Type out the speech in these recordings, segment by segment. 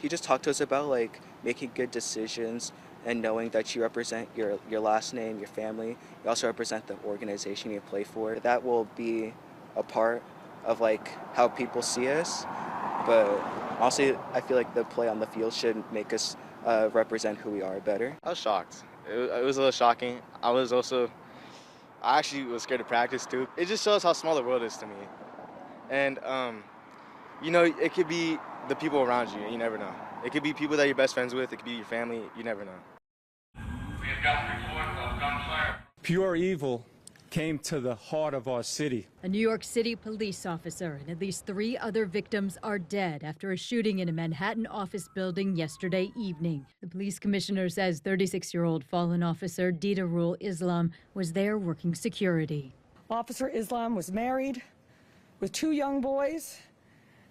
he just talked to us about like making good decisions and knowing that you represent your last name, your family. You also represent the organization you play for. That will be a part of like how people see us. But honestly, I feel like the play on the field should make us represent who we are better. I was shocked. It was a little shocking. I actually was scared to practice too. It just shows how small the world is to me. And, it could be the people around you, you never know. It could be people that you're best friends with, it could be your family, you never know. We have got report of gunfire. Pure evil came to the heart of our city. A New York City police officer and at least 3 other victims are dead after a shooting in a Manhattan office building yesterday evening. The police commissioner says 36-year-old fallen officer Didarul Islam was there working security. Officer Islam was married with 2 young boys,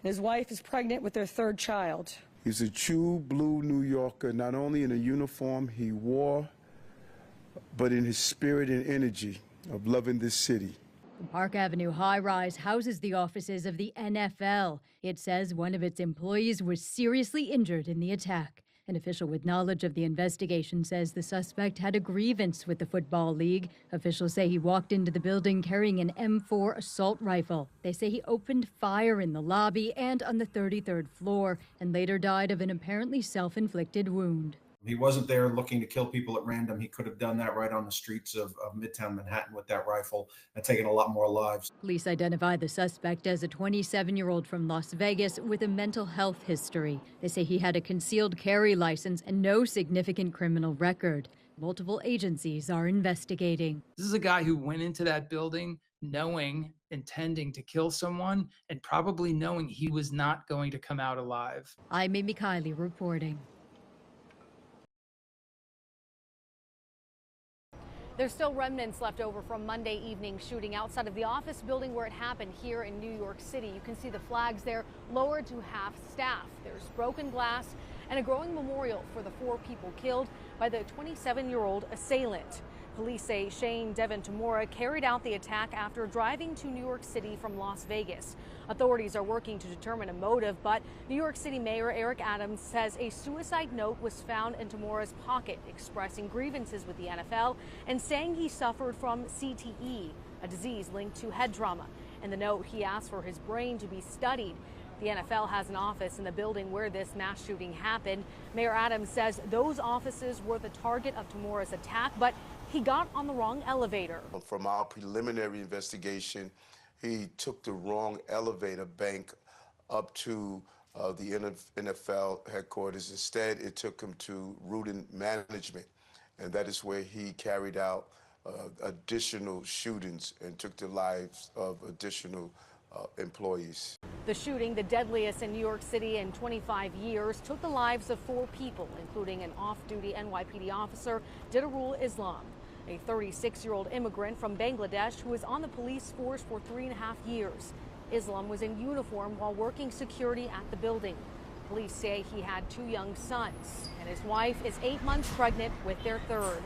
and his wife is pregnant with their 3rd child. He's a true blue New Yorker, not only in the uniform he wore, but in his spirit and energy of loving this city. The Park Avenue high-rise houses the offices of the NFL. It says one of its employees was seriously injured in the attack. An official with knowledge of the investigation says the suspect had a grievance with the Football League. Officials say he walked into the building carrying an M4 assault rifle. They say he opened fire in the lobby and on the 33rd floor and later died of an apparently self-inflicted wound. He wasn't there looking to kill people at random. He could have done that right on the streets of Midtown Manhattan with that rifle and taken a lot more lives. Police identified the suspect as a 27-year-old from Las Vegas with a mental health history. They say he had a concealed carry license and no significant criminal record. Multiple agencies are investigating. This is a guy who went into that building intending to kill someone, and probably knowing he was not going to come out alive. I'm Amy Kiley reporting. There's still remnants left over from Monday evening shooting outside of the office building where it happened here in New York City. You can see the flags there lowered to half staff. There's broken glass and a growing memorial for the 4 people killed by the 27-year-old assailant. Police say Devon Tamura carried out the attack after driving to New York City from Las Vegas. Authorities are working to determine a motive, but New York City Mayor Eric Adams says a suicide note was found in Tamura's pocket, expressing grievances with the NFL and saying he suffered from CTE, a disease linked to head trauma. In the note, he asked for his brain to be studied. The NFL has an office in the building where this mass shooting happened. Mayor Adams says those offices were the target of Tamura's attack, but he got on the wrong elevator. From our preliminary investigation, he took the wrong elevator bank up to the NFL headquarters. Instead, it took him to Rudin Management, and that is where he carried out additional shootings and took the lives of additional employees. The shooting, the deadliest in New York City in 25 years, took the lives of 4 people, including an off-duty NYPD officer, Didarul Islam, a 36-year-old immigrant from Bangladesh who was on the police force for 3.5 years. Islam was in uniform while working security at the building. Police say he had 2 young sons, and his wife is 8 months pregnant with their 3rd.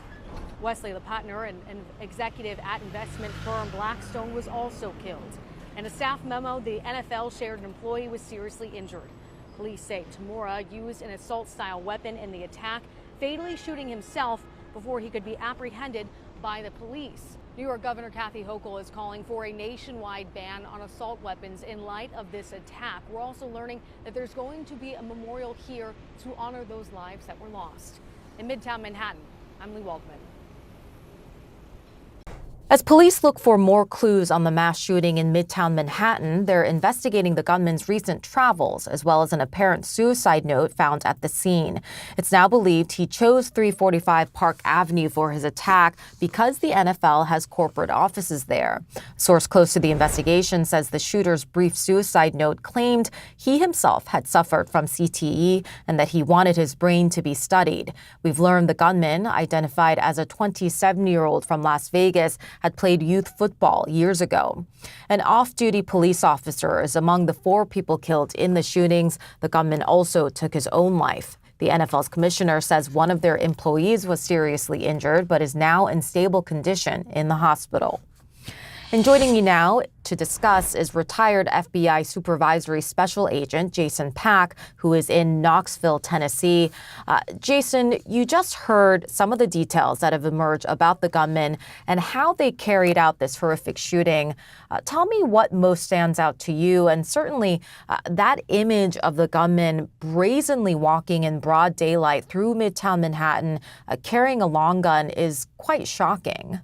Wesley, the partner and executive at investment firm Blackstone, was also killed. In a staff memo, the NFL shared an employee was seriously injured. Police say Tamura used an assault-style weapon in the attack, fatally shooting himself before he could be apprehended by the police. New York Governor Kathy Hochul is calling for a nationwide ban on assault weapons in light of this attack. We're also learning that there's going to be a memorial here to honor those lives that were lost. In Midtown Manhattan, I'm Lee Waldman. As police look for more clues on the mass shooting in Midtown Manhattan, they're investigating the gunman's recent travels, as well as an apparent suicide note found at the scene. It's now believed he chose 345 Park Avenue for his attack because the NFL has corporate offices there. A source close to the investigation says the shooter's brief suicide note claimed he himself had suffered from CTE and that he wanted his brain to be studied. We've learned the gunman, identified as a 27-year-old from Las Vegas, had played youth football years ago. An off-duty police officer is among the 4 people killed in the shootings. The gunman also took his own life. The NFL's commissioner says one of their employees was seriously injured but is now in stable condition in the hospital. And joining me now to discuss is retired FBI Supervisory Special Agent Jason Pack, who is in Knoxville, Tennessee. Jason, you just heard some of the details that have emerged about the gunman and how they carried out this horrific shooting. Tell me what most stands out to you, and certainly that image of the gunman brazenly walking in broad daylight through Midtown Manhattan, carrying a long gun, is quite shocking.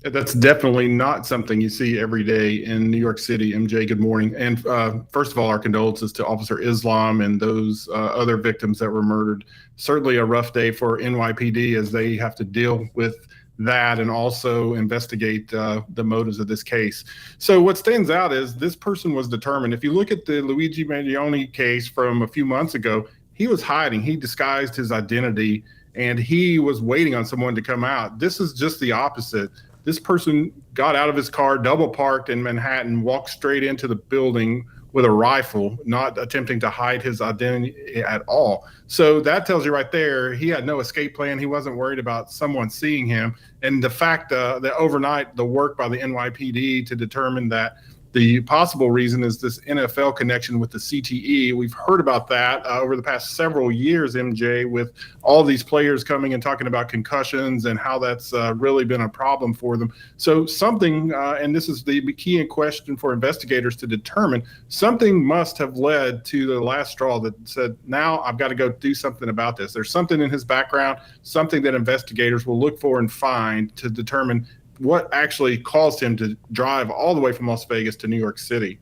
That's definitely not something you see every day in New York City. MJ, good morning. And first of all, our condolences to Officer Islam and those other victims that were murdered. Certainly a rough day for NYPD as they have to deal with that and also investigate the motives of this case. So what stands out is this person was determined. If you look at the Luigi Mangione case from a few months ago, he was hiding. He disguised his identity and he was waiting on someone to come out. This is just the opposite. This person got out of his car, double parked in Manhattan, walked straight into the building with a rifle, not attempting to hide his identity at all. So that tells you right there, he had no escape plan. He wasn't worried about someone seeing him. And the fact that overnight, the work by the NYPD to determine that the possible reason is this NFL connection with the CTE. We've heard about that over the past several years, MJ, with all these players coming and talking about concussions and how that's really been a problem for them. So something, and this is the key in question for investigators to determine, something must have led to the last straw that said, now I've got to go do something about this. There's something in his background, something that investigators will look for and find to determine what actually caused him to drive all the way from Las Vegas to New York City.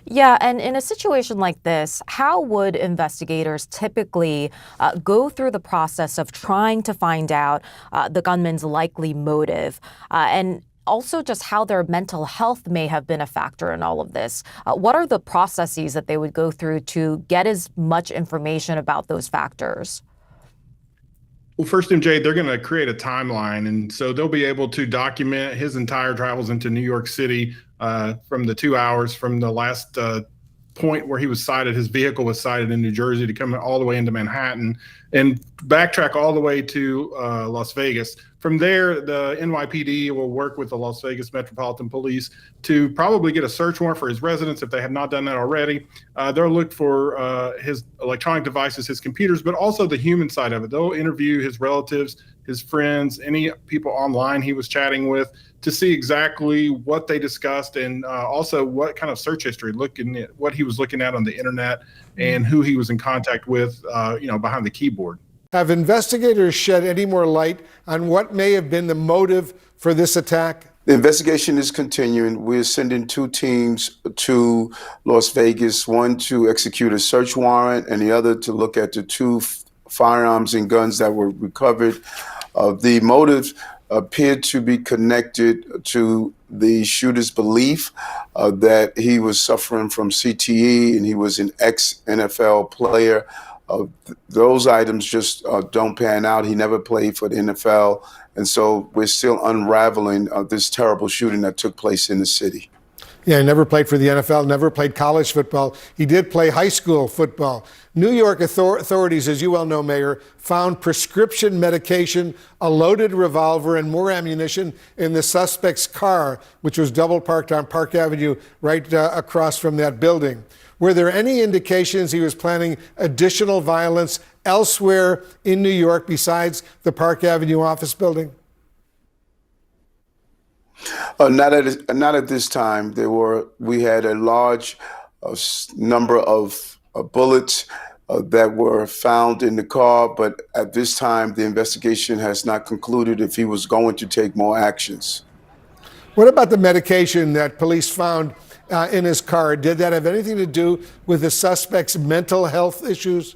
Yeah, and in a situation like this, how would investigators typically go through the process of trying to find out the gunman's likely motive? And also just how their mental health may have been a factor in all of this. What are the processes that they would go through to get as much information about those factors? Well, first, MJ, they're going to create a timeline. And so they'll be able to document his entire travels into New York City from the 2 hours from the last point where he was sighted. His vehicle was sighted in New Jersey to come all the way into Manhattan and backtrack all the way to Las Vegas. From there, the NYPD will work with the Las Vegas Metropolitan Police to probably get a search warrant for his residence if they have not done that already. They'll look for his electronic devices, his computers, but also the human side of it. They'll interview his relatives, his friends, any people online he was chatting with to see exactly what they discussed and also what kind of search history, looking at what he was looking at on the internet and who he was in contact with, behind the keyboard. Have investigators shed any more light on what may have been the motive for this attack? The investigation is continuing. We're sending 2 teams to Las Vegas, one to execute a search warrant and the other to look at the 2 firearms and guns that were recovered. The motives appeared to be connected to the shooter's belief that he was suffering from CTE and he was an ex-NFL player. Those items just don't pan out. He never played for the NFL. And so we're still unraveling this terrible shooting that took place in the city. Yeah, he never played for the NFL, never played college football. He did play high school football. New York authorities, as you well know, Mayor, found prescription medication, a loaded revolver, and more ammunition in the suspect's car, which was double parked on Park Avenue right across from that building. Were there any indications he was planning additional violence elsewhere in New York besides the Park Avenue office building? Not at this time. We had a large number of bullets that were found in the car, but at this time, the investigation has not concluded if he was going to take more actions. What about the medication that police found in his car? Did that have anything to do with the suspect's mental health issues?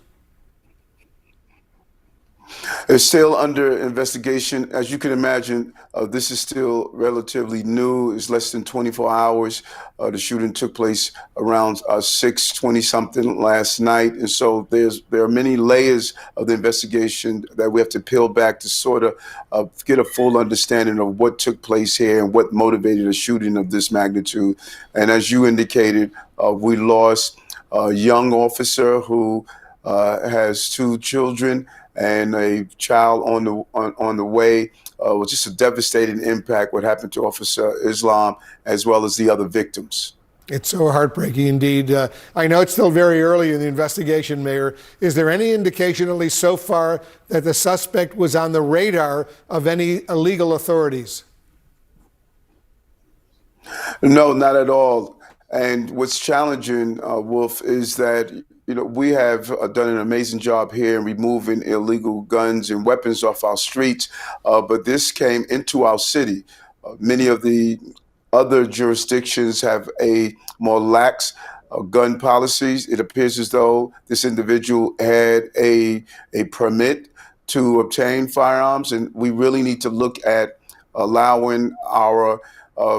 It's still under investigation. As you can imagine, this is still relatively new. It's less than 24 hours. The shooting took place around 6:20 something last night. And so there are many layers of the investigation that we have to peel back to sort of get a full understanding of what took place here and what motivated a shooting of this magnitude. And as you indicated, we lost a young officer who has 2 children and a child on the way. Was just a devastating impact what happened to Officer Islam as well as the other victims. It's so heartbreaking indeed. I know it's still very early in the investigation, Mayor. Is there any indication, at least so far, that the suspect was on the radar of any illegal authorities? No, not at all. And what's challenging, Wolf, is that we have done an amazing job here in removing illegal guns and weapons off our streets, but this came into our city. Many of the other jurisdictions have a more lax gun policies. It appears as though this individual had a permit to obtain firearms, and we really need to look at allowing our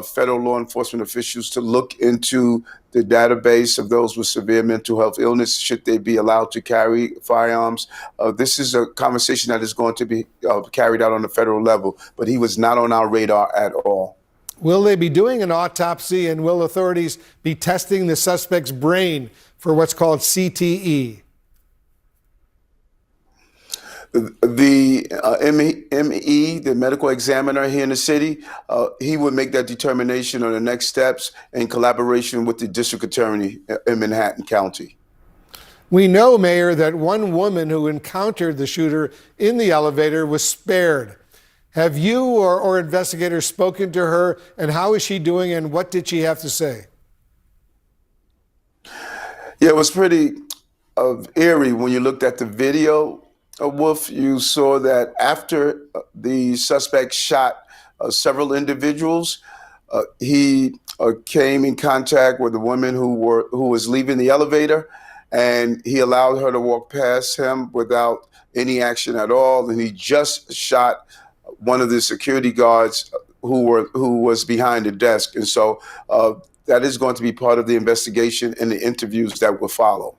federal law enforcement officials to look into the database of those with severe mental health illness, should they be allowed to carry firearms. This is a conversation that is going to be carried out on the federal level, but he was not on our radar at all. Will they be doing an autopsy, and will authorities be testing the suspect's brain for what's called CTE? The ME, the medical examiner here in the city, he would make that determination on the next steps in collaboration with the district attorney in Manhattan County. We know, Mayor, that one woman who encountered the shooter in the elevator was spared. Have you or investigators spoken to her, and how is she doing, and what did she have to say? Yeah, it was pretty eerie when you looked at the video. Wolf, you saw that after the suspect shot several individuals, he came in contact with a woman who was leaving the elevator, and he allowed her to walk past him without any action at all. And he just shot one of the security guards who was behind the desk. And so that is going to be part of the investigation and the interviews that will follow.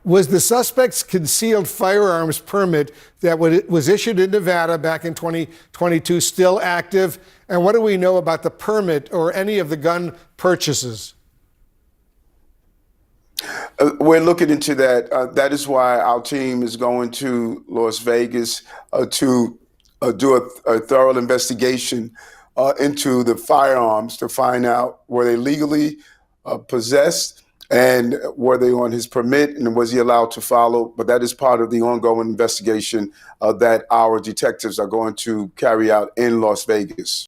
Was the suspect's concealed firearms permit that was issued in Nevada back in 2022 still active? And what do we know about the permit or any of the gun purchases? We're looking into that. That is why our team is going to Las Vegas to do a thorough investigation into the firearms to find out were they legally possessed, and were they on his permit, and was he allowed to follow? But that is part of the ongoing investigation that our detectives are going to carry out in Las Vegas.